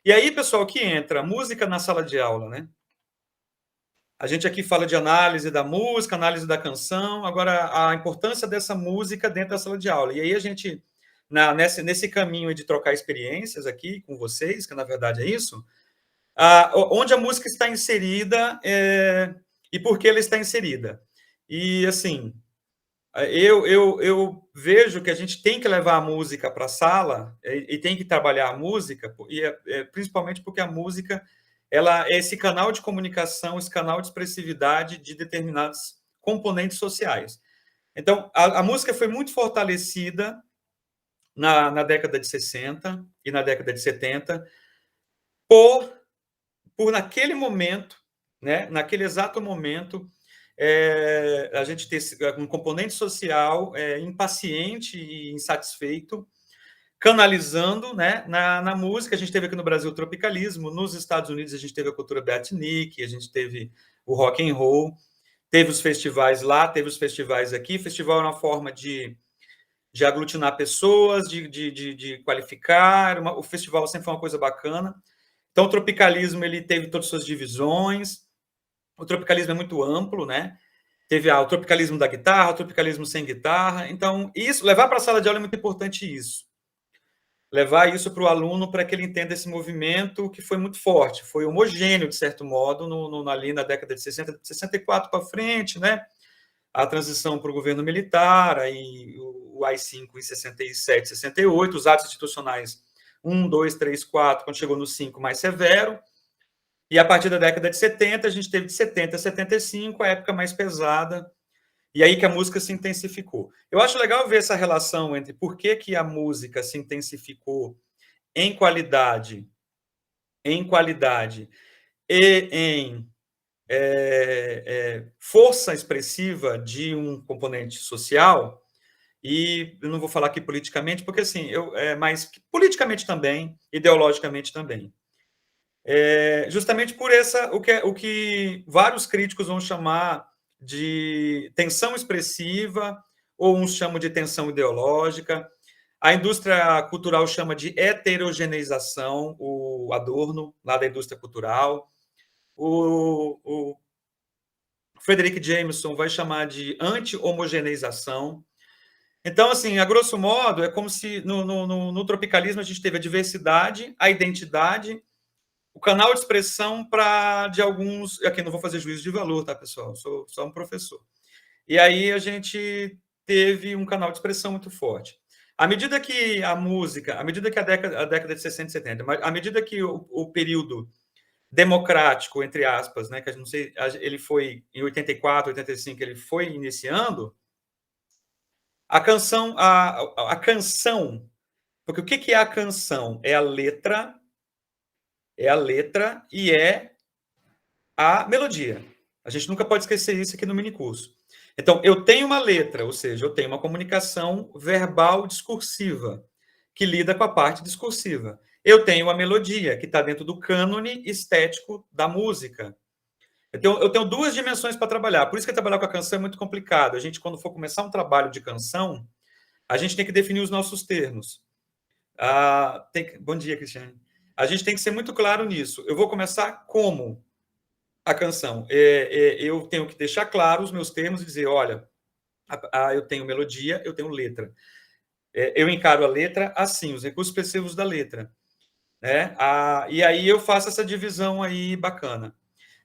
E aí, pessoal, que entra música na sala de aula, né? A gente aqui fala de análise da música, análise da canção, agora a importância dessa música dentro da sala de aula. E aí a gente, nesse caminho de trocar experiências aqui com vocês, que na verdade é isso, onde a música está inserida e por que ela está inserida. E, assim, eu vejo que a gente tem que levar a música para a sala e tem que trabalhar a música, principalmente porque a música ela é esse canal de comunicação, esse canal de expressividade de determinados componentes sociais. Então, a música foi muito fortalecida na década de 60 e na década de 70 por naquele momento, né, naquele exato momento, a gente ter um componente social impaciente e insatisfeito, canalizando, né, na música. A gente teve aqui no Brasil o tropicalismo, nos Estados Unidos a gente teve a cultura beatnik, a gente teve o rock and roll, teve os festivais lá, teve os festivais aqui. Festival é uma forma de aglutinar pessoas, de qualificar. O festival sempre foi uma coisa bacana. Então, o tropicalismo ele teve todas as suas divisões. O tropicalismo é muito amplo, né? Teve o tropicalismo da guitarra, o tropicalismo sem guitarra. Então, isso, levar para a sala de aula é muito importante isso. Levar isso para o aluno para que ele entenda esse movimento que foi muito forte, foi homogêneo, de certo modo, ali na década de 60, 64 para frente, né? A transição para o governo militar, aí o AI-5 em 67, 68, os atos institucionais 1, 2, 3, 4, quando chegou no 5, mais severo. E a partir da década de 70, a gente teve de 70 a 75, a época mais pesada, e aí que a música se intensificou. Eu acho legal ver essa relação entre por que a música se intensificou em qualidade e em força expressiva de um componente social, e eu não vou falar aqui politicamente, porque assim, mas politicamente também, ideologicamente também. Justamente por o que vários críticos vão chamar de tensão expressiva, ou uns chamam de tensão ideológica. A indústria cultural chama de heterogeneização, o Adorno, lá da indústria cultural. O Frederick Jameson vai chamar de anti-homogeneização. Então, assim, a grosso modo, é como se no tropicalismo a gente teve a diversidade, a identidade, o canal de expressão de alguns. Aqui não vou fazer juízo de valor, tá, pessoal? Sou só um professor. E aí a gente teve um canal de expressão muito forte. À medida que a música, à medida que a década de 60 e 70, à medida que o período democrático, entre aspas, né, que a gente não sei, ele foi em 84, 85, ele foi iniciando, a canção, porque o que é a canção? É a letra e a melodia. A gente nunca pode esquecer isso aqui no minicurso. Então, eu tenho uma letra, ou seja, eu tenho uma comunicação verbal discursiva, que lida com a parte discursiva. Eu tenho a melodia, que está dentro do cânone estético da música. Eu tenho duas dimensões para trabalhar. Por isso que trabalhar com a canção é muito complicado. A gente, quando for começar um trabalho de canção, a gente tem que definir os nossos termos. Bom dia, Cristiane. A gente tem que ser muito claro nisso. Eu vou começar como a canção. Eu tenho que deixar claro os meus termos e dizer, olha, eu tenho melodia, eu tenho letra. Eu encaro a letra assim, os recursos expressivos da letra. Né? E aí eu faço essa divisão aí bacana.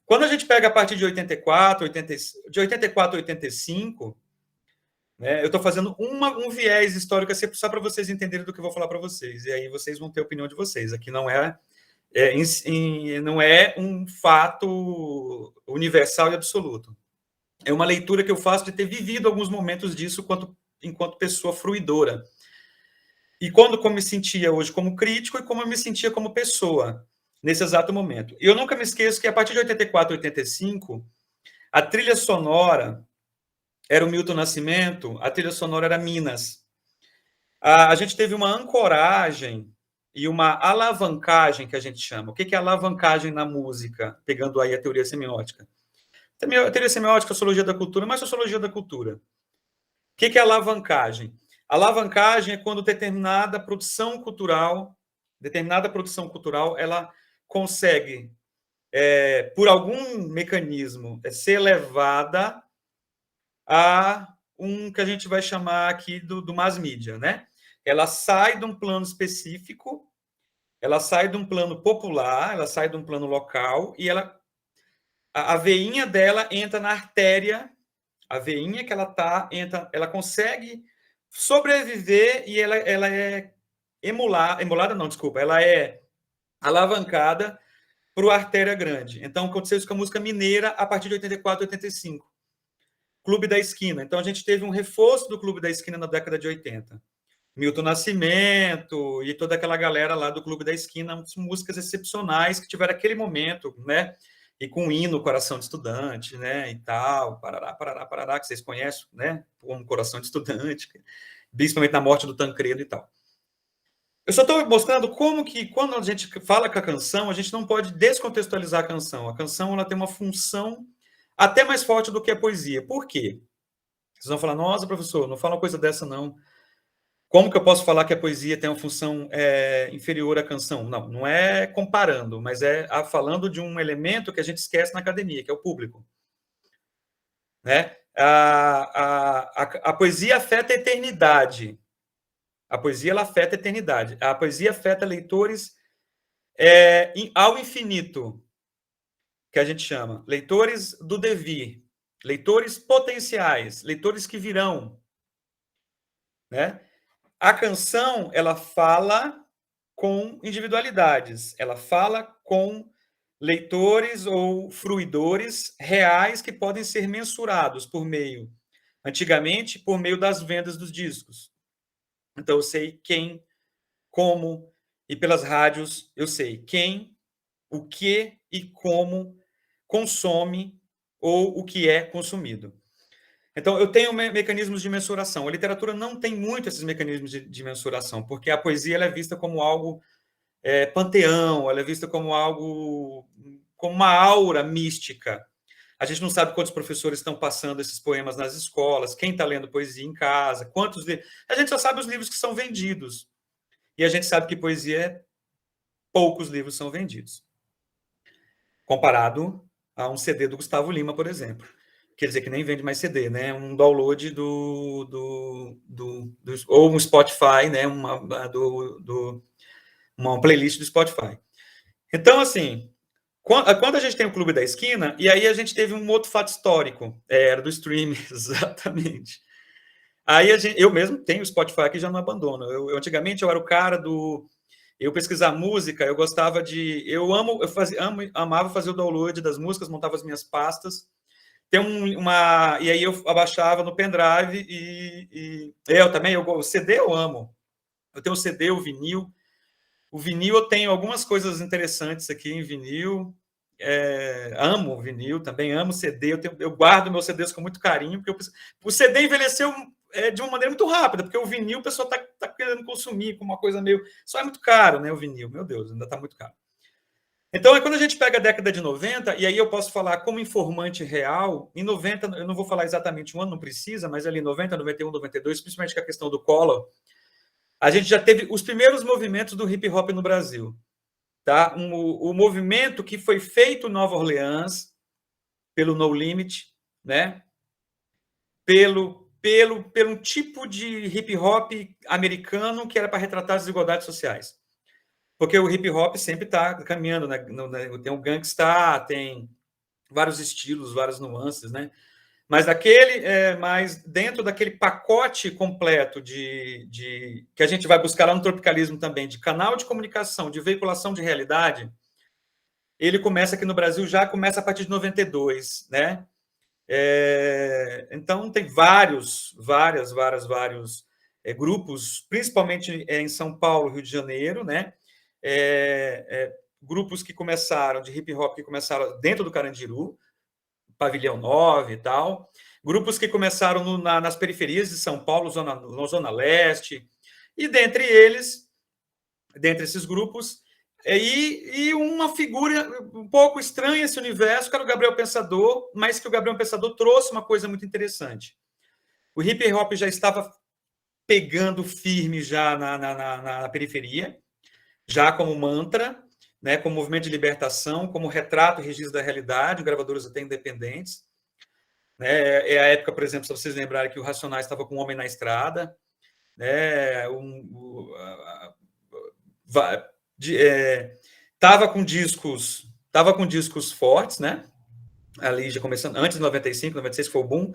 Quando a gente pega a partir de 84, de 84 a 85, né, eu estou fazendo um viés histórico só para vocês entenderem do que eu vou falar para vocês. E aí vocês vão ter a opinião de vocês. Aqui não não é um fato universal e absoluto. É uma leitura que eu faço de ter vivido alguns momentos disso enquanto pessoa fruidora. E como me sentia hoje como crítico e como eu me sentia como pessoa nesse exato momento. E eu nunca me esqueço que a partir de 84, 85, a trilha sonora era o Milton Nascimento, a trilha sonora era Minas. A gente teve uma ancoragem e uma alavancagem, que a gente chama. O que é alavancagem na música? Pegando aí a teoria semiótica. A teoria semiótica, a sociologia da cultura, mas a sociologia da cultura. O que é alavancagem? Alavancagem é quando determinada produção cultural, determinada produção cultural, ela consegue, por algum mecanismo, ser levada a um que a gente vai chamar aqui do mass media, né? Ela sai de um plano específico, ela sai de um plano popular, ela sai de um plano local e a veinha dela entra na artéria, a veinha que ela tá entra, ela consegue sobreviver e ela é emulada não, desculpa, ela é alavancada para a artéria grande. Então aconteceu isso com a música mineira a partir de 84, 85. Clube da Esquina. Então a gente teve um reforço do Clube da Esquina na década de 80. Milton Nascimento e toda aquela galera lá do Clube da Esquina, músicas excepcionais que tiveram aquele momento, né? E com o hino Coração de Estudante, né? E tal, parará, parará, parará, que vocês conhecem, né? Como Coração de Estudante, principalmente na morte do Tancredo e tal. Eu só estou mostrando como que, quando a gente fala com a canção, a gente não pode descontextualizar a canção. A canção ela tem uma função até mais forte do que a poesia. Por quê? Vocês vão falar, nossa, professor, não fala uma coisa dessa, não. Como que eu posso falar que a poesia tem uma função inferior à canção? Não, não é comparando, mas falando de um elemento que a gente esquece na academia, que é o público. Né? A poesia afeta a eternidade. A poesia ela afeta a eternidade. A poesia afeta leitores ao infinito, que a gente chama. Leitores do devir, leitores potenciais, leitores que virão. Né? A canção, ela fala com individualidades, ela fala com leitores ou fruidores reais que podem ser mensurados antigamente, por meio das vendas dos discos. Então, eu sei quem, como, e pelas rádios, eu sei quem, o que e como consome ou o que é consumido. Então, eu tenho mecanismos de mensuração. A literatura não tem muito esses mecanismos de mensuração, porque a poesia ela é vista como algo panteão, ela é vista como algo, como uma aura mística. A gente não sabe quantos professores estão passando esses poemas nas escolas, quem está lendo poesia em casa, quantos livros. A gente só sabe os livros que são vendidos. E a gente sabe que poesia, poucos livros são vendidos. Comparado a um CD do Gustavo Lima, por exemplo. Quer dizer que nem vende mais CD, né? Um download ou um Spotify, né? Uma playlist do Spotify. Então, assim, quando a gente tem o Clube da Esquina, e aí a gente teve um outro fato histórico, era do streaming, exatamente. Aí eu mesmo tenho o Spotify aqui, já não abandono. Antigamente eu era o cara eu pesquisar música, eu gostava amava fazer o download das músicas, montava as minhas pastas. E aí eu abaixava no pendrive eu também, o CD eu amo. Eu tenho o CD, o vinil. O vinil eu tenho algumas coisas interessantes aqui em vinil. Amo vinil, também amo CD. Eu guardo meus CDs com muito carinho, porque o CD envelheceu de uma maneira muito rápida, porque o vinil o pessoal está querendo consumir com uma coisa meio... Só é muito caro, né, o vinil. Meu Deus, ainda está muito caro. Então, quando a gente pega a década de 90, e aí eu posso falar como informante real, em 90, eu não vou falar exatamente um ano, não precisa, mas ali em 90, 91, 92, principalmente com a questão do Collor, a gente já teve os primeiros movimentos do hip hop no Brasil. Tá? O movimento que foi feito em Nova Orleans, pelo No Limit, né? pelo tipo de hip hop americano que era para retratar as desigualdades sociais. Porque o hip hop sempre está caminhando, né? Tem o gangsta, tem vários estilos, várias nuances, né? Mas dentro daquele pacote completo que a gente vai buscar lá no tropicalismo também, de canal de comunicação, de veiculação de realidade, ele começa aqui no Brasil, já começa a partir de 92, né? Então, tem vários grupos, principalmente em São Paulo, Rio de Janeiro, né? Grupos que começaram, de hip hop, que começaram dentro do Carandiru, Pavilhão 9 e tal. Grupos que começaram nas periferias de São Paulo, Zona Leste. E dentre esses grupos, e uma figura um pouco estranha esse universo, que era o Gabriel Pensador, mas que o Gabriel Pensador trouxe uma coisa muito interessante. O hip hop já estava pegando firme já na periferia, já como mantra, né, como movimento de libertação, como retrato e registro da realidade, gravadoras até independentes. Né? É a época, por exemplo, se vocês lembrarem que o Racionais estava com o Homem na Estrada, né? Tava com discos fortes, né? Ali já começando antes de 95, 96 foi o boom.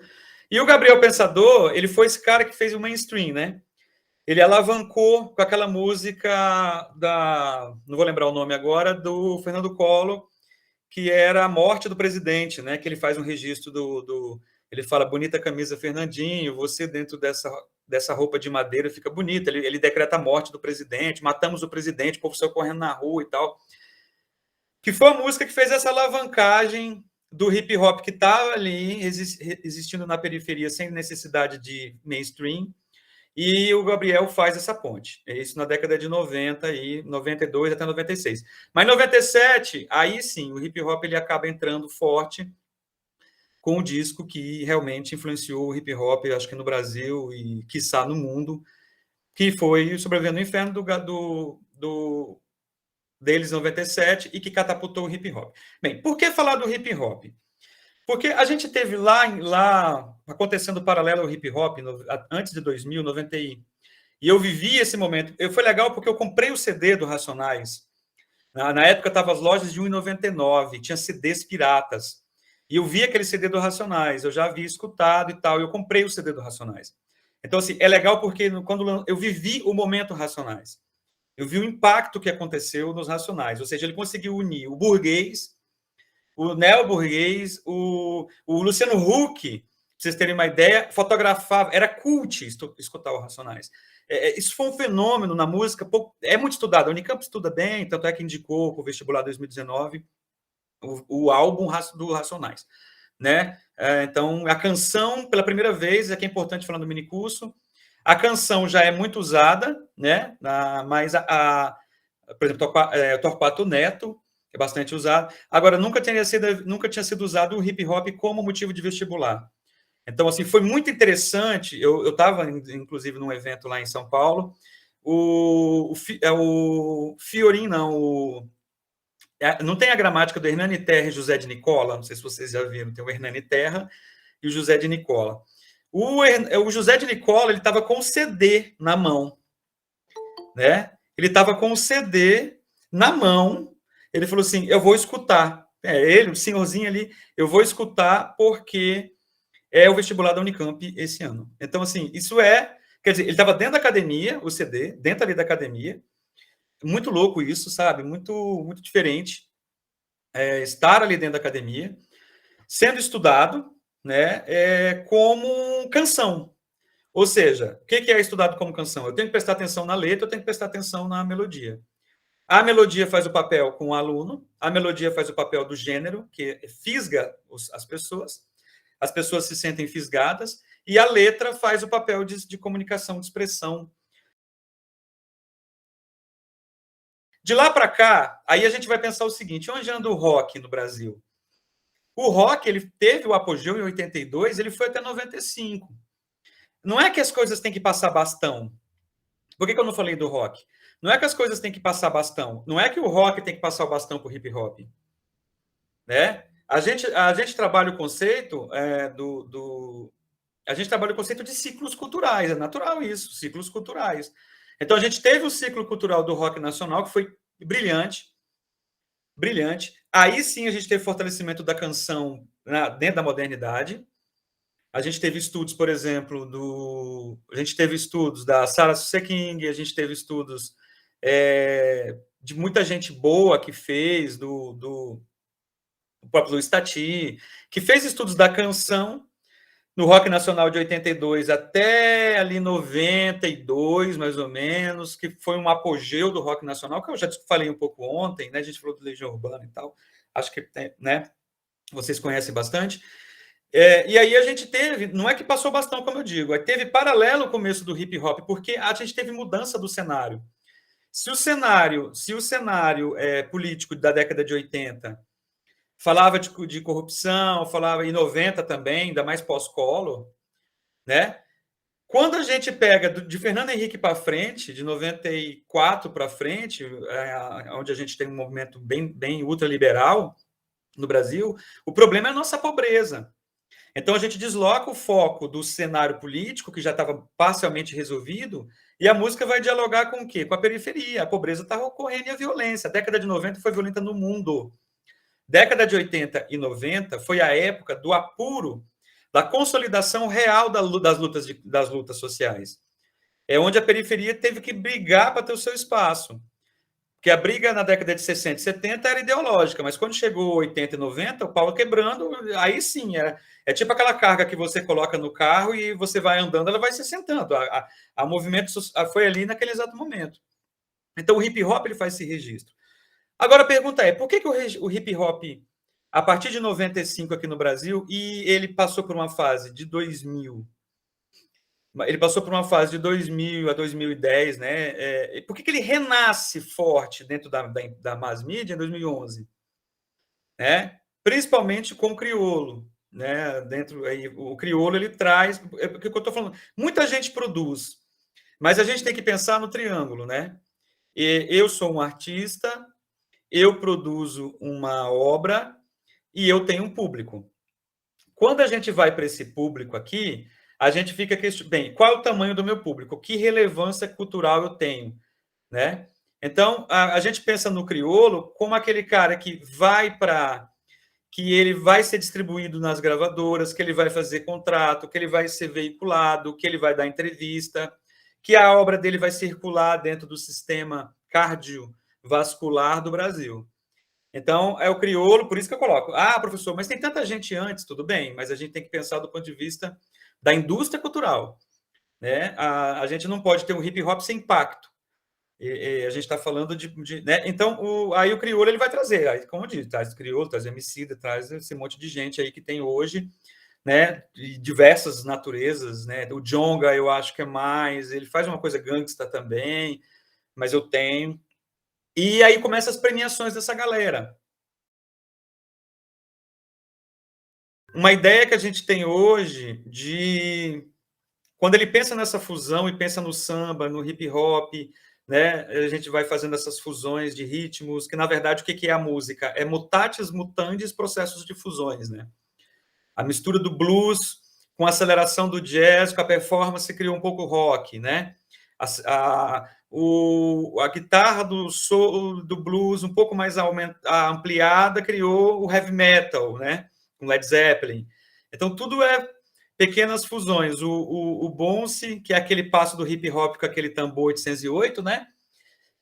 E o Gabriel Pensador, ele foi esse cara que fez o mainstream, né? Ele alavancou com aquela música não vou lembrar o nome agora, do Fernando Collor, que era a morte do presidente, né? Que ele faz um registro ele fala, bonita camisa Fernandinho, você dentro dessa roupa de madeira fica bonita. Ele decreta a morte do presidente, matamos o presidente, o povo saiu correndo na rua e tal. Que foi a música que fez essa alavancagem do hip hop que estava ali, existindo na periferia, sem necessidade de mainstream. E o Gabriel faz essa ponte. É isso na década de 90, e 92 até 96. Mas em 97, aí sim, o hip hop ele acaba entrando forte com o disco que realmente influenciou o hip hop, acho que no Brasil e, quiçá, no mundo, que foi Sobrevivendo no Inferno deles em 97 e que catapultou o hip hop. Bem, por que falar do hip hop? Porque a gente teve lá acontecendo paralelo ao hip hop antes de 2000, 90 e eu vivi esse momento. Foi legal porque eu comprei o CD do Racionais. Na época estavam as lojas de R$1,99, tinha CDs piratas. E eu vi aquele CD do Racionais, eu já havia escutado e tal, e eu comprei o CD do Racionais. Então, assim, é legal porque quando eu vivi o momento Racionais, eu vi o impacto que aconteceu nos Racionais, ou seja, ele conseguiu unir o burguês, o neoburguês, o Luciano Huck, pra vocês terem uma ideia, fotografava, era cult escutar o Racionais. Isso foi um fenômeno na música, é muito estudado, a Unicamp estuda bem, tanto é que indicou para o vestibular 2019 o álbum do Racionais. Né? Então, a canção, pela primeira vez, que é importante falando do minicurso, a canção já é muito usada, né? Mas, por exemplo, Torquato Neto é bastante usado. Agora, nunca tinha sido usado o hip hop como motivo de vestibular. Então, assim, foi muito interessante. Eu estava, inclusive, num evento lá em São Paulo. O Fiorin, não, não tem a gramática do Hernani Terra e José de Nicola, não sei se vocês já viram, tem o Hernani Terra e o José de Nicola. O José de Nicola, ele estava com o CD na mão, né? Ele estava com o CD na mão, ele falou assim, eu vou escutar. Ele, o senhorzinho ali, eu vou escutar porque é o vestibular da Unicamp esse ano. Então, assim, quer dizer, ele estava dentro da academia, o CD, dentro ali da academia, muito louco isso, sabe? Muito, muito diferente. Estar ali dentro da academia, sendo estudado, né, como canção. Ou seja, o que é estudado como canção? Eu tenho que prestar atenção na letra, eu tenho que prestar atenção na melodia. A melodia faz o papel com o aluno, a melodia faz o papel do gênero, que fisga as pessoas se sentem fisgadas, e a letra faz o papel de comunicação, de expressão. De lá para cá, aí a gente vai pensar o seguinte, onde anda o rock no Brasil? O rock, ele teve o apogeu em 82, ele foi até 95. Não é que as coisas têm que passar bastão. Por que eu não falei do rock? Não é que as coisas têm que passar bastão. Não é que o rock tem que passar o bastão para o hip hop. Né? A gente trabalha o conceito a gente trabalha o conceito de ciclos culturais. É natural isso, ciclos culturais. Então, a gente teve o ciclo cultural do rock nacional, que foi brilhante. Brilhante. Aí sim a gente teve fortalecimento da canção dentro da modernidade. A gente teve estudos, por exemplo, a gente teve estudos da Sarah Suseking, a gente teve estudos de muita gente boa que fez, do próprio Luiz Tati, que fez estudos da canção no rock nacional de 82 até ali 92, mais ou menos, que foi um apogeu do rock nacional, que eu já falei um pouco ontem, né? A gente falou do Legião Urbana e tal. Acho que né? Vocês conhecem bastante. E aí a gente teve, não é que passou bastão, como eu digo, teve paralelo o começo do hip hop, porque a gente teve mudança do cenário. Se o cenário político da década de 80 falava de corrupção, falava em 90 também, ainda mais pós-Collor, né? Quando a gente pega de Fernando Henrique para frente, de 94 para frente, onde a gente tem um movimento bem ultraliberal no Brasil, o problema é a nossa pobreza. Então a gente desloca o foco do cenário político, que já estava parcialmente resolvido, e a música vai dialogar com o quê? Com a periferia. A pobreza está ocorrendo e a violência. A década de 90 foi violenta no mundo. Década de 80 e 90 foi a época do apuro, da consolidação real das lutas sociais. É onde a periferia teve que brigar para ter o seu espaço. Porque a briga na década de 60 e 70 era ideológica, mas quando chegou 80 e 90, o pau quebrando, aí sim, é tipo aquela carga que você coloca no carro e você vai andando, ela vai se sentando. A movimento foi ali naquele exato momento. Então o hip hop ele faz esse registro. Agora a pergunta é, por que o hip hop, a partir de 95 aqui no Brasil, e ele passou por uma fase de 2000, ele passou por uma fase de 2000 a 2010, né? Por que ele renasce forte dentro da mass media em 2011? Né? Principalmente com o crioulo. Né? Dentro, aí, o crioulo ele traz... É porque eu estou falando, muita gente produz, mas a gente tem que pensar no triângulo. Né? Eu sou um artista, eu produzo uma obra e eu tenho um público. Quando a gente vai para esse público aqui, a gente fica questionando, bem, qual é o tamanho do meu público? Que relevância cultural eu tenho? Né? Então, a gente pensa no crioulo como aquele cara que ele vai ser distribuído nas gravadoras, que ele vai fazer contrato, que ele vai ser veiculado, que ele vai dar entrevista, que a obra dele vai circular dentro do sistema cardiovascular do Brasil. Então, é o crioulo, por isso que eu coloco. Ah, professor, mas tem tanta gente antes, tudo bem, mas a gente tem que pensar do ponto de vista da indústria cultural. Né? A gente não pode ter um hip hop sem impacto. A gente está falando né? Então, aí o crioulo ele vai trazer, aí, como eu disse, traz crioulo, traz Emicida, traz esse monte de gente aí que tem hoje, né? De diversas naturezas, né? O Djonga, eu acho que é mais, ele faz uma coisa gangsta também, mas eu tenho. E aí começam as premiações dessa galera. Uma ideia que a gente tem hoje de... Quando ele pensa nessa fusão e pensa no samba, no hip hop, né, a gente vai fazendo essas fusões de ritmos, que na verdade o que é a música? É mutatis mutandis processos de fusões. Né? A mistura do blues com a aceleração do jazz, com a performance, criou um pouco rock. Né? A guitarra do blues um pouco mais ampliada criou o heavy metal, né? Com Led Zeppelin. Então, tudo é pequenas fusões. O Bonce, que é aquele passo do hip hop com aquele tambor 808, né?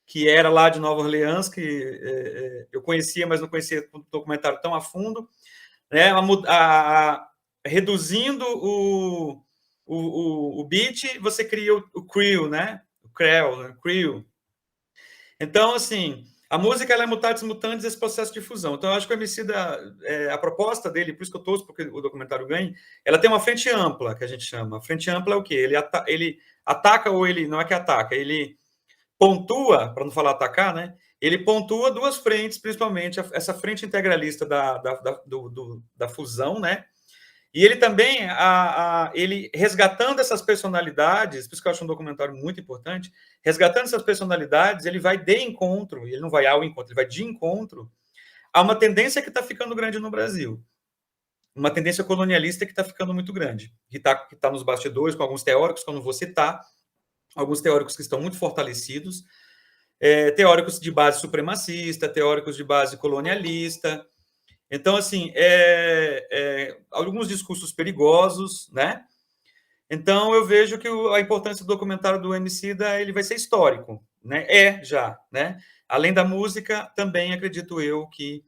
Que era lá de Nova Orleans, que eu conhecia, mas não conhecia o documentário tão a fundo. Né? Reduzindo o beat, você cria o creel, né? O creel, né? Creel. Então, assim, a música ela é mutatis mutandis esse processo de fusão. Então, eu acho que o Emicida, a proposta dele, por isso que eu torço porque o documentário ganha, ela tem uma frente ampla, que a gente chama. A frente ampla é o quê? Ele ataca ou ele... Não é que ataca, ele pontua, para não falar atacar, né? Ele pontua duas frentes, principalmente essa frente integralista da fusão, né? E ele também, ele resgatando essas personalidades, por isso que eu acho um documentário muito importante, resgatando essas personalidades, ele vai de encontro, ele não vai ao encontro, ele vai de encontro a uma tendência que está ficando grande no Brasil. Uma tendência colonialista que está ficando muito grande, que está nos bastidores, com alguns teóricos que eu não vou citar, alguns teóricos que estão muito fortalecidos, teóricos de base supremacista, teóricos de base colonialista. Então, assim, alguns discursos perigosos, né? Então, eu vejo que a importância do documentário do Emicida, ele vai ser histórico, né? Já, né? Além da música, também acredito eu que